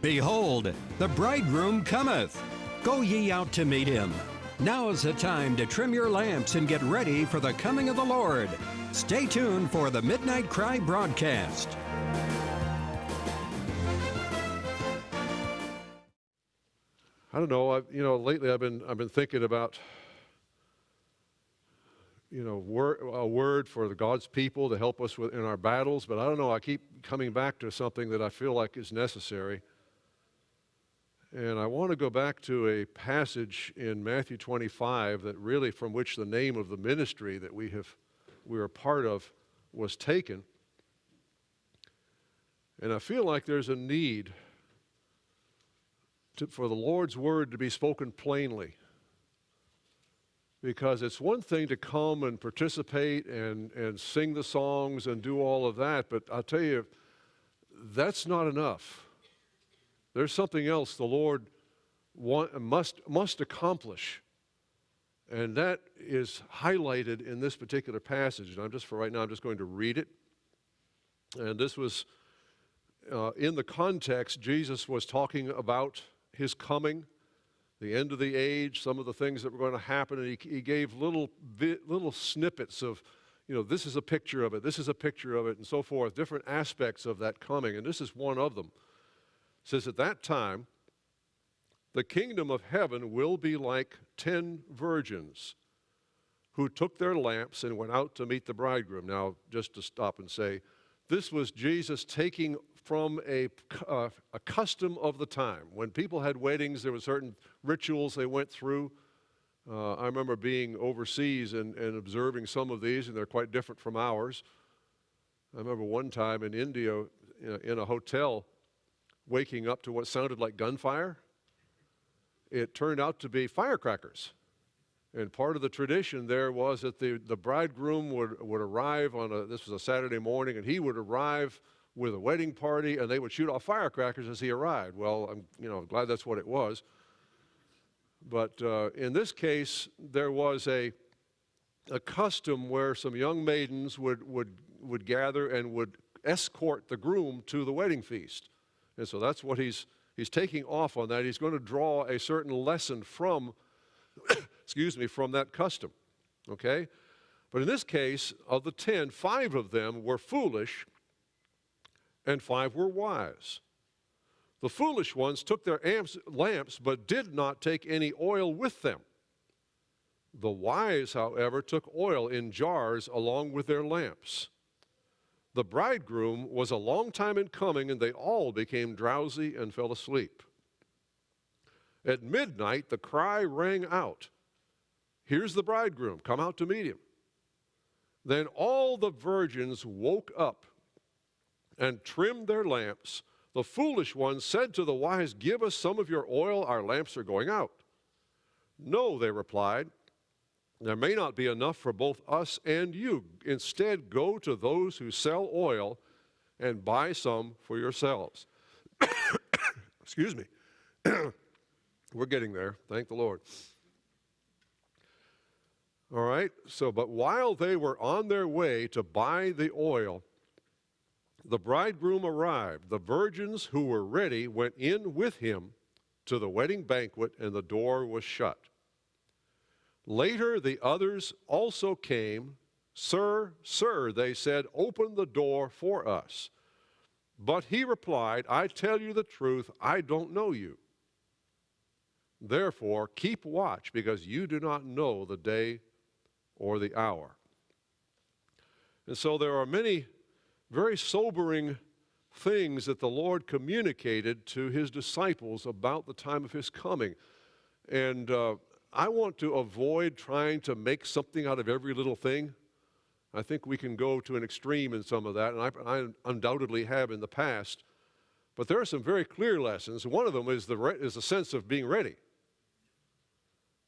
Behold, the bridegroom cometh. Go ye out to meet him. Now is the time to trim your lamps and get ready for the coming of the Lord. Stay tuned for the Midnight Cry broadcast. I don't know. Lately I've been thinking about, a word for God's people to help us in our battles. But I don't know. I keep coming back to something that I feel like is necessary. And I want to go back to a passage in Matthew 25 that really, from which the name of the ministry that we are part of was taken. And I feel like there's a need for the Lord's word to be spoken plainly. Because it's one thing to come and participate and sing the songs and do all of that, but I'll tell you, that's not enough. There's something else the Lord must accomplish. And that is highlighted in this particular passage. And for right now, I'm just going to read it. And this was, in the context, Jesus was talking about his coming, the end of the age, some of the things that were going to happen. And he gave little snippets of, this is a picture of it, this is a picture of it, and so forth, different aspects of that coming. And this is one of them. It says, at that time, the kingdom of heaven will be like 10 virgins who took their lamps and went out to meet the bridegroom. Now, just to stop and say, this was Jesus taking from a custom of the time. When people had weddings, there were certain rituals they went through. I remember being overseas and observing some of these, and they're quite different from ours. I remember one time in India, in a hotel, waking up to what sounded like gunfire. It turned out to be firecrackers. And part of the tradition there was that the bridegroom would arrive this was a Saturday morning, and he would arrive with a wedding party, and they would shoot off firecrackers as he arrived. Well, I'm glad that's what it was. But in this case, there was a custom where some young maidens would gather and would escort the groom to the wedding feast. And so that's what he's taking off on that. He's going to draw a certain lesson from, from that custom, okay? But in this case, of the 10, 5 of them were foolish and 5 were wise. The foolish ones took their lamps but did not take any oil with them. The wise, however, took oil in jars along with their lamps. The bridegroom was a long time in coming, and they all became drowsy and fell asleep. At midnight, the cry rang out, "Here's the bridegroom, come out to meet him." Then all the virgins woke up and trimmed their lamps. The foolish ones said to the wise, "Give us some of your oil, our lamps are going out." "No," they replied, "there may not be enough for both us and you. Instead, go to those who sell oil and buy some for yourselves." Excuse me. We're getting there. Thank the Lord. All right. But while they were on their way to buy the oil, the bridegroom arrived. The virgins who were ready went in with him to the wedding banquet, and the door was shut. Later, the others also came. "Sir, sir," they said, "open the door for us." But he replied, "I tell you the truth, I don't know you. Therefore, keep watch, because you do not know the day or the hour." And so there are many very sobering things that the Lord communicated to his disciples about the time of his coming. And I want to avoid trying to make something out of every little thing. I think we can go to an extreme in some of that, and I undoubtedly have in the past. But there are some very clear lessons. One of them is the sense of being ready.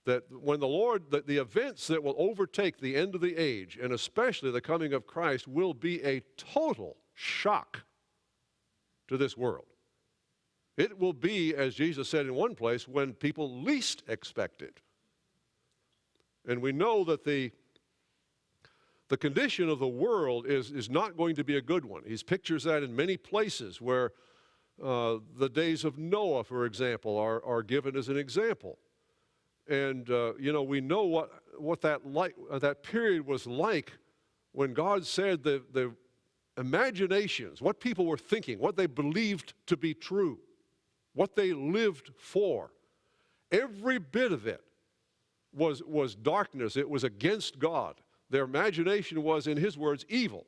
That when the events that will overtake the end of the age, and especially the coming of Christ, will be a total shock to this world. It will be, as Jesus said in one place, when people least expect it. And we know that the condition of the world is not going to be a good one. He pictures that in many places where The days of Noah, for example, are given as an example. And, we know what that period was like when God said the imaginations, what people were thinking, what they believed to be true, what they lived for. Every bit of it was darkness. It was against God. Their imagination was, in his words, evil.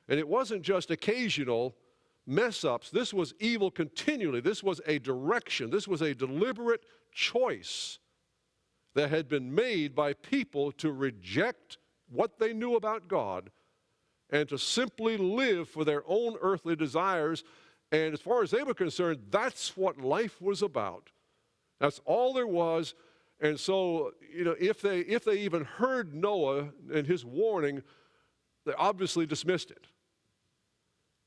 And it wasn't just occasional mess-ups. This was evil continually. This was a direction. This was a deliberate choice that had been made by people to reject what they knew about God and to simply live for their own earthly desires. And as far as they were concerned, that's what life was about. That's all there was. And so, if they even heard Noah and his warning, they obviously dismissed it.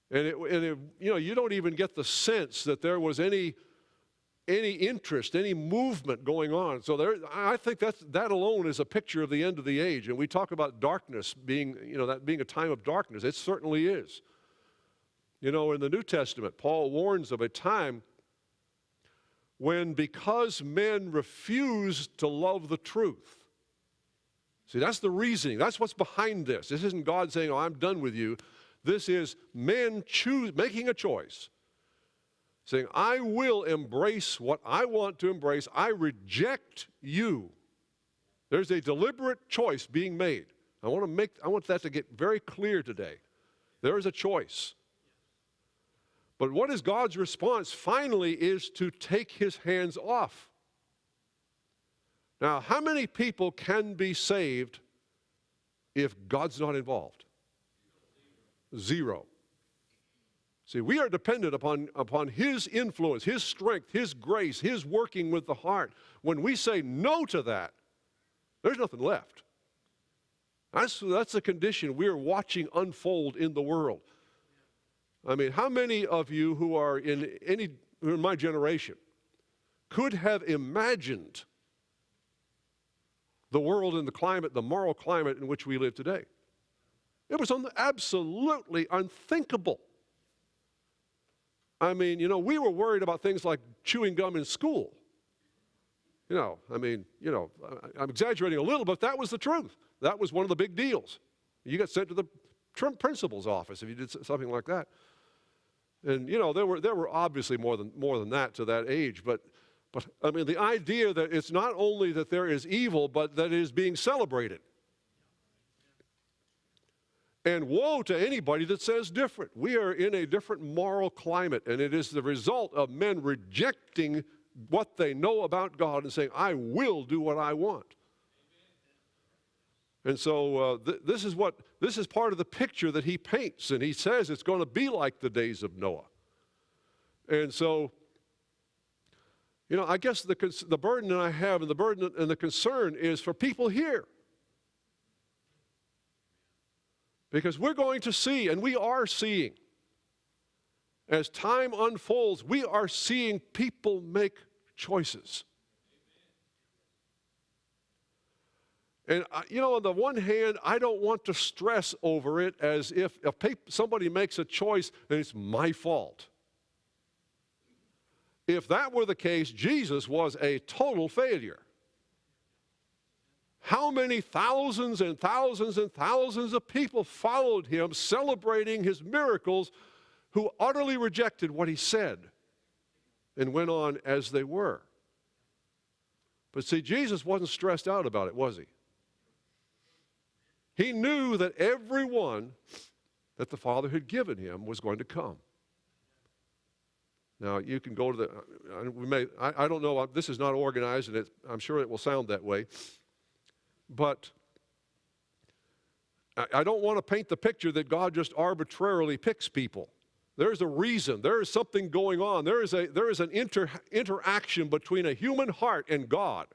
And you don't even get the sense that there was any interest, any movement going on. So I think that alone is a picture of the end of the age. And we talk about darkness being, that being a time of darkness. It certainly is. In the New Testament, Paul warns of a time when, because men refuse to love the truth. See, that's the reasoning. That's what's behind this. This isn't God saying, I'm done with you. This is men making a choice, saying, I will embrace what I want to embrace. I reject you. There's a deliberate choice being made. I want that to get very clear today. There is a choice. But what is God's response finally is to take his hands off. Now, how many people can be saved if God's not involved? Zero. See, we are dependent upon his influence, his strength, his grace, his working with the heart. When we say no to that, there's nothing left. That's the condition we're watching unfold in the world. I mean, how many of you who are in my generation could have imagined the world and the climate, the moral climate in which we live today? It was absolutely unthinkable. I mean, we were worried about things like chewing gum in school. I'm exaggerating a little, but that was the truth. That was one of the big deals. You got sent to the principal's office if you did something like that. And, there were obviously more than that to that age, but I mean, the idea that it's not only that there is evil, but that it is being celebrated. And woe to anybody that says different. We are in a different moral climate, and it is the result of men rejecting what they know about God and saying, I will do what I want. And so this is part of the picture that he paints, and he says it's going to be like the days of Noah. And so, I guess the burden that I have and the burden and the concern is for people here. Because we're going to see, and we are seeing, as time unfolds, we are seeing people make choices. And, on the one hand, I don't want to stress over it as if somebody makes a choice and it's my fault. If that were the case, Jesus was a total failure. How many thousands and thousands and thousands of people followed him, celebrating his miracles, who utterly rejected what he said and went on as they were. But see, Jesus wasn't stressed out about it, was he? He knew that everyone that the Father had given him was going to come. Now, you can go to I don't know, this is not organized, and I'm sure it will sound that way. But I don't want to paint the picture that God just arbitrarily picks people. There's a reason. There is something going on. There is an interaction between a human heart and God,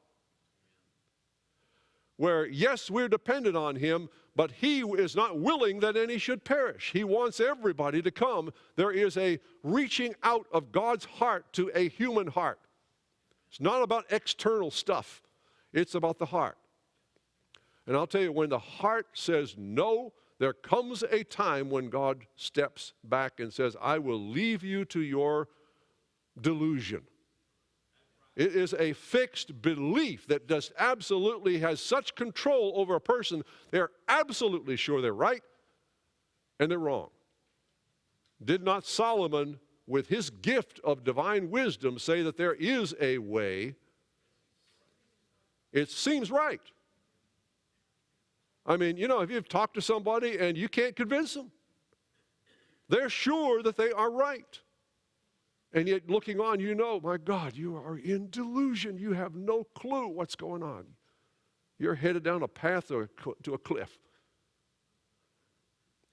where, yes, we're dependent on him, but he is not willing that any should perish. He wants everybody to come. There is a reaching out of God's heart to a human heart. It's not about external stuff. It's about the heart. And I'll tell you, when the heart says no, there comes a time when God steps back and says, I will leave you to your delusion. It is a fixed belief that just absolutely has such control over a person, they're absolutely sure they're right and they're wrong. Did not Solomon, with his gift of divine wisdom, say that there is a way? It seems right. I mean, you know, if you've talked to somebody and you can't convince them, they're sure that they are right. And yet looking on, you know, my God, you are in delusion. You have no clue what's going on. You're headed down a path to a cliff.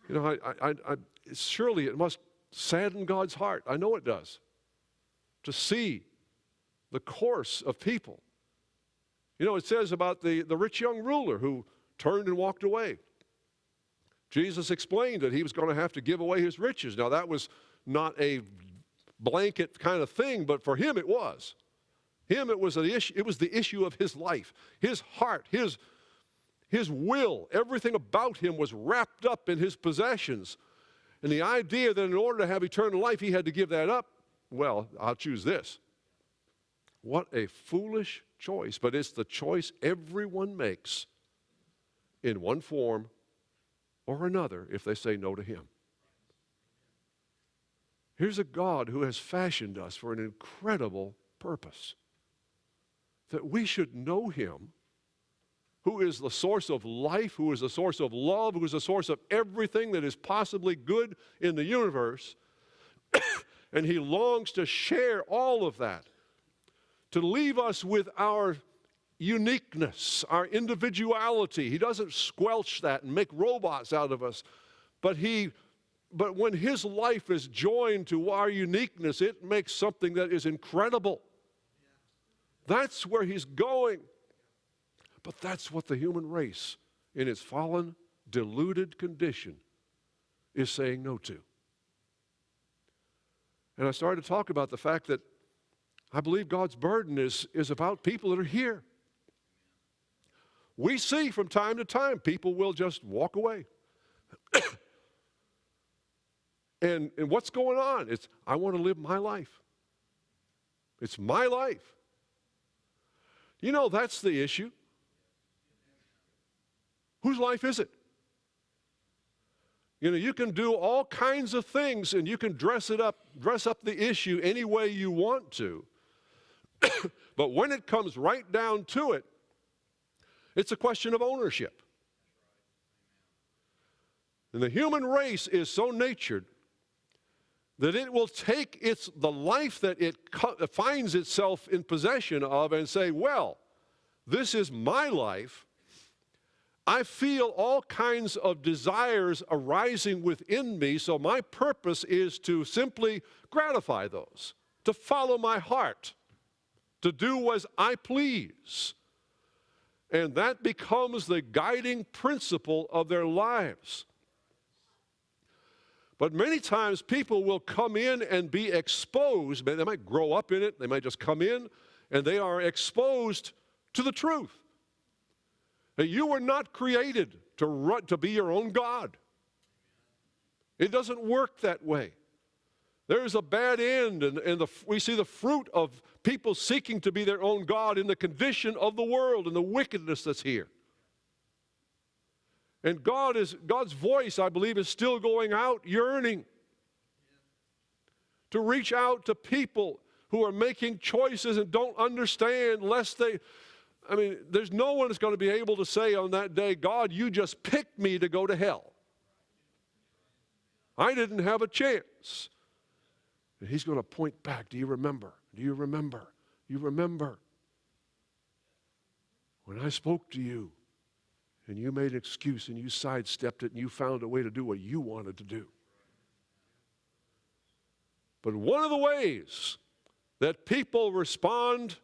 You know, surely it must sadden God's heart. I know it does. To see the course of people. You know, it says about the rich young ruler who turned and walked away. Jesus explained that he was going to have to give away his riches. Now, that was not a blanket kind of thing, but for him it was. Him, it was the issue. It was the issue of his life, his heart, his will. Everything about him was wrapped up in his possessions. And the idea that in order to have eternal life, he had to give that up, well, I'll choose this. What a foolish choice, but it's the choice everyone makes in one form or another if they say no to him. Here's a God who has fashioned us for an incredible purpose, that we should know him, who is the source of life, who is the source of love, who is the source of everything that is possibly good in the universe, and he longs to share all of that, to leave us with our uniqueness, our individuality. He doesn't squelch that and make robots out of us, but when his life is joined to our uniqueness, it makes something that is incredible. That's where he's going. But that's what the human race, in its fallen, deluded condition, is saying no to. And I started to talk about the fact that I believe God's burden is about people that are here. We see from time to time people will just walk away. And what's going on? It's, I want to live my life. It's my life. You know, that's the issue. Whose life is it? You know, you can do all kinds of things and you can dress up the issue any way you want to. But when it comes right down to it, it's a question of ownership. And the human race is so natured that it will take the life that it finds itself in possession of and say, well, this is my life. I feel all kinds of desires arising within me, so my purpose is to simply gratify those, to follow my heart, to do as I please. And that becomes the guiding principle of their lives. But many times people will come in and be exposed. They might grow up in it. They might just come in and they are exposed to the truth. That you were not created to be your own God. It doesn't work that way. There's a bad end, and we see the fruit of people seeking to be their own God in the condition of the world and the wickedness that's here. And God's voice, I believe, is still going out, yearning to reach out to people who are making choices and don't understand, there's no one that's going to be able to say on that day, God, you just picked me to go to hell. I didn't have a chance. And he's going to point back, do you remember? Do you remember? You remember when I spoke to you? And you made an excuse and you sidestepped it and you found a way to do what you wanted to do. But one of the ways that people respond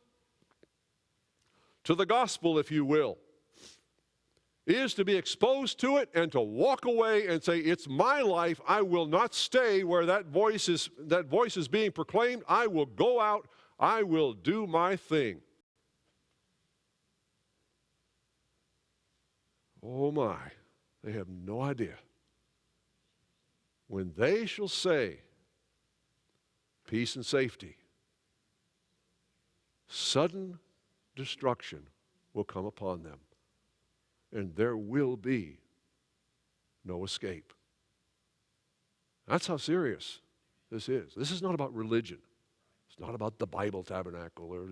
to the gospel, if you will, is to be exposed to it and to walk away and say, it's my life. I will not stay where that voice is being proclaimed. I will go out. I will do my thing. Oh my, they have no idea. When they shall say, peace and safety, sudden destruction will come upon them, and there will be no escape. That's how serious this is. This is not about religion. It's not about the Bible Tabernacle or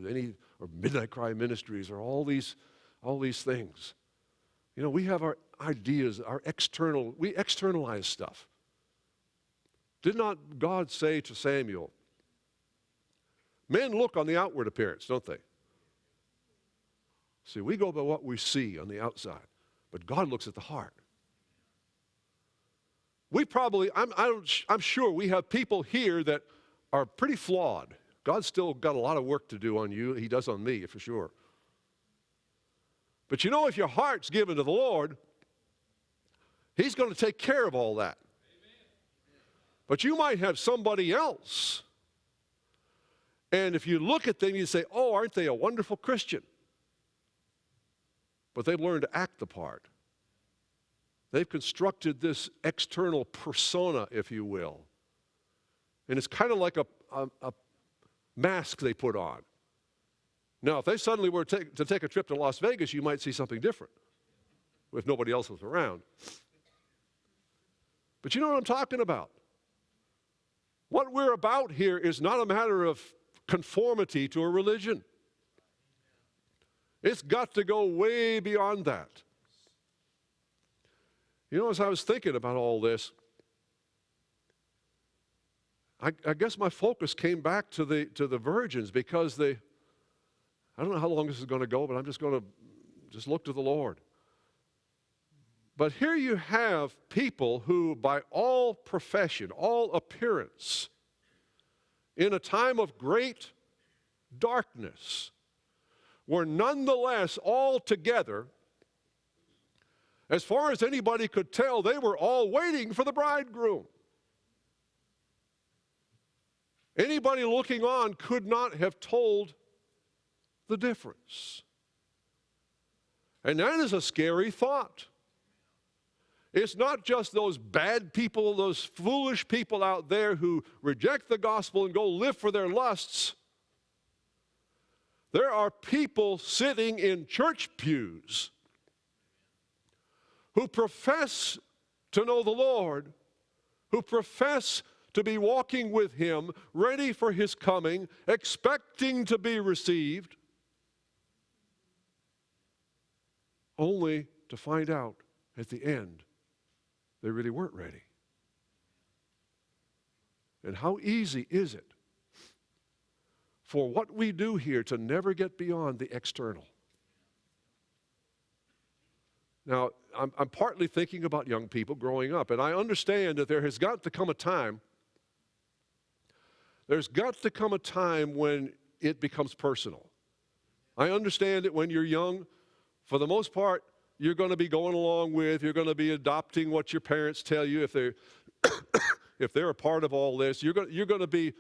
Midnight Cry Ministries or all these things. You know, we have our ideas, we externalize stuff. Did not God say to Samuel, men look on the outward appearance, don't they? See, we go by what we see on the outside, but God looks at the heart. I'm sure we have people here that are pretty flawed. God's still got a lot of work to do on you. He does on me, for sure. But you know, if your heart's given to the Lord, He's going to take care of all that. But you might have somebody else, and if you look at them, you say, oh, aren't they a wonderful Christian? But they've learned to act the part. They've constructed this external persona, if you will. And it's kind of like a mask they put on. Now, if they suddenly were to take a trip to Las Vegas, you might see something different if nobody else was around. But you know what I'm talking about. What we're about here is not a matter of conformity to a religion. It's got to go way beyond that. You know, as I was thinking about all this, I guess my focus came back to the virgins, because I don't know how long this is going to go, but I'm just going to look to the Lord. But here you have people who, by all profession, all appearance, in a time of great darkness, were nonetheless all together. As far as anybody could tell, they were all waiting for the bridegroom. Anybody looking on could not have told the difference. And that is a scary thought. It's not just those bad people, those foolish people out there who reject the gospel and go live for their lusts. There are people sitting in church pews who profess to know the Lord, who profess to be walking with Him, ready for His coming, expecting to be received, only to find out at the end they really weren't ready. And how easy is it for what we do here to never get beyond the external? Now, I'm partly thinking about young people growing up, and I understand that there has got to come a time, when it becomes personal. I understand that when you're young, for the most part, you're going to be going along with, you're going to be adopting what your parents tell you. If they're a part of all this, you're going to be,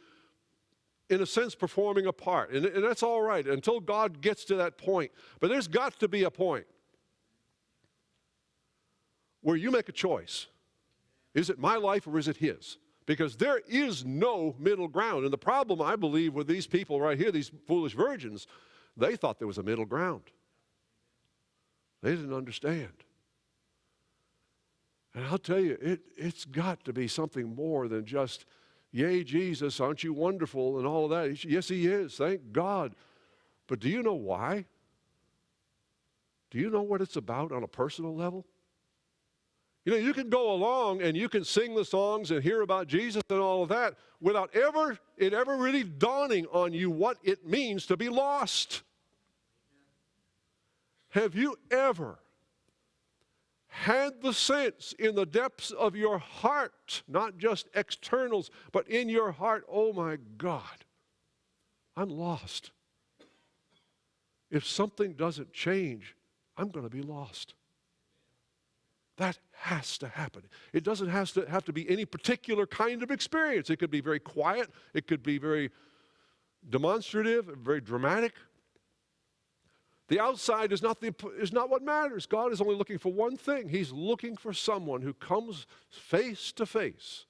in a sense, performing a part. And that's all right until God gets to that point. But there's got to be a point where you make a choice. Is it my life or is it His? Because there is no middle ground. And the problem, I believe, with these people right here, these foolish virgins, they thought there was a middle ground. They didn't understand. And I'll tell you, it's got to be something more than just, yay, Jesus, aren't you wonderful, and all of that. Yes, He is, thank God. But do you know why? Do you know what it's about on a personal level? You know, you can go along and you can sing the songs and hear about Jesus and all of that without it ever really dawning on you what it means to be lost. Have you ever had the sense in the depths of your heart, not just externals, but in your heart, oh my God, I'm lost. If something doesn't change, I'm going to be lost. That has to happen. It doesn't have to be any particular kind of experience. It could be very quiet. It could be very demonstrative, very dramatic. The outside is not what matters. God is only looking for one thing. He's looking for someone who comes face to face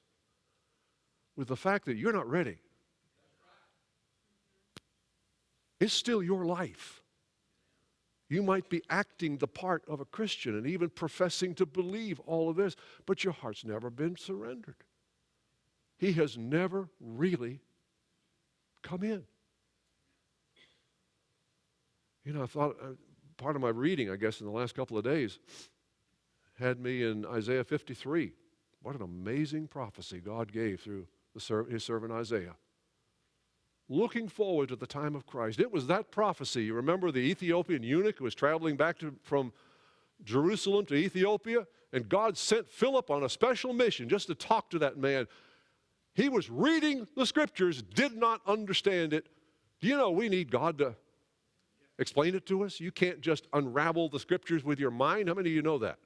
with the fact that you're not ready. It's still your life. You might be acting the part of a Christian and even professing to believe all of this, but your heart's never been surrendered. He has never really come in. You know, I thought part of my reading, I guess, in the last couple of days had me in Isaiah 53. What an amazing prophecy God gave through his servant Isaiah. Looking forward to the time of Christ. It was that prophecy. You remember the Ethiopian eunuch who was traveling back from Jerusalem to Ethiopia? And God sent Philip on a special mission just to talk to that man. He was reading the scriptures, did not understand it. Do you know we need God to explain it to us? You can't just unravel the scriptures with your mind. How many of you know that?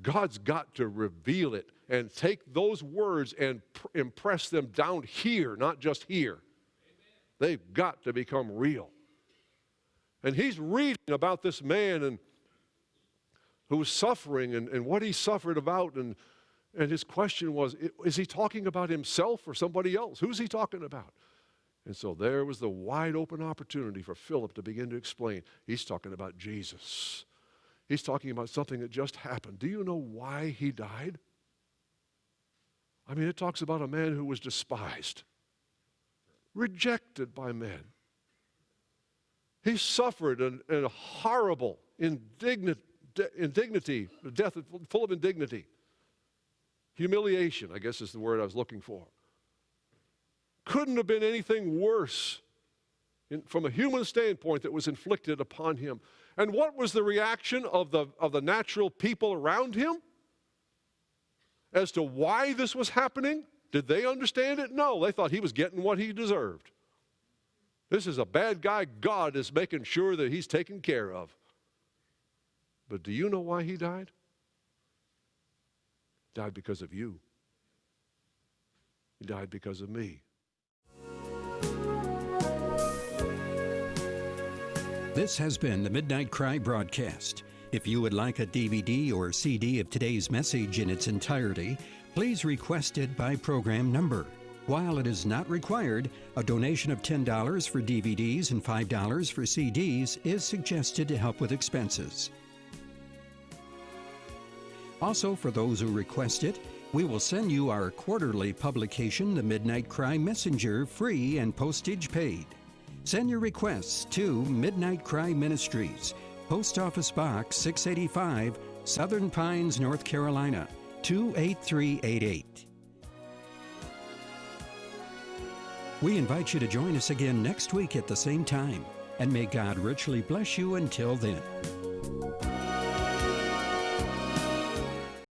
God's got to reveal it and take those words and impress them down here, not just here. They've got to become real. And he's reading about this man who was suffering and what he suffered about. And his question was, is he talking about himself or somebody else? Who's he talking about? And so there was the wide open opportunity for Philip to begin to explain. He's talking about Jesus. He's talking about something that just happened. Do you know why he died? I mean, it talks about a man who was despised, rejected by men. He suffered a horrible indignity, death full of indignity. Humiliation, I guess is the word I was looking for. Couldn't have been anything worse from a human standpoint that was inflicted upon him. And what was the reaction of the natural people around him as to why this was happening? Did they understand it? No, they thought he was getting what he deserved. This is a bad guy. God is making sure that he's taken care of. But do you know why he died? He died because of you. He died because of me. This has been the Midnight Cry broadcast. If you would like a DVD or CD of today's message in its entirety, please request it by program number. While it is not required, a donation of $10 for DVDs and $5 for CDs is suggested to help with expenses. Also, for those who request it, we will send you our quarterly publication, The Midnight Cry Messenger, free and postage paid. Send your requests to Midnight Cry Ministries, Post Office Box 685, Southern Pines, North Carolina, 28388. We invite you to join us again next week at the same time, and may God richly bless you until then.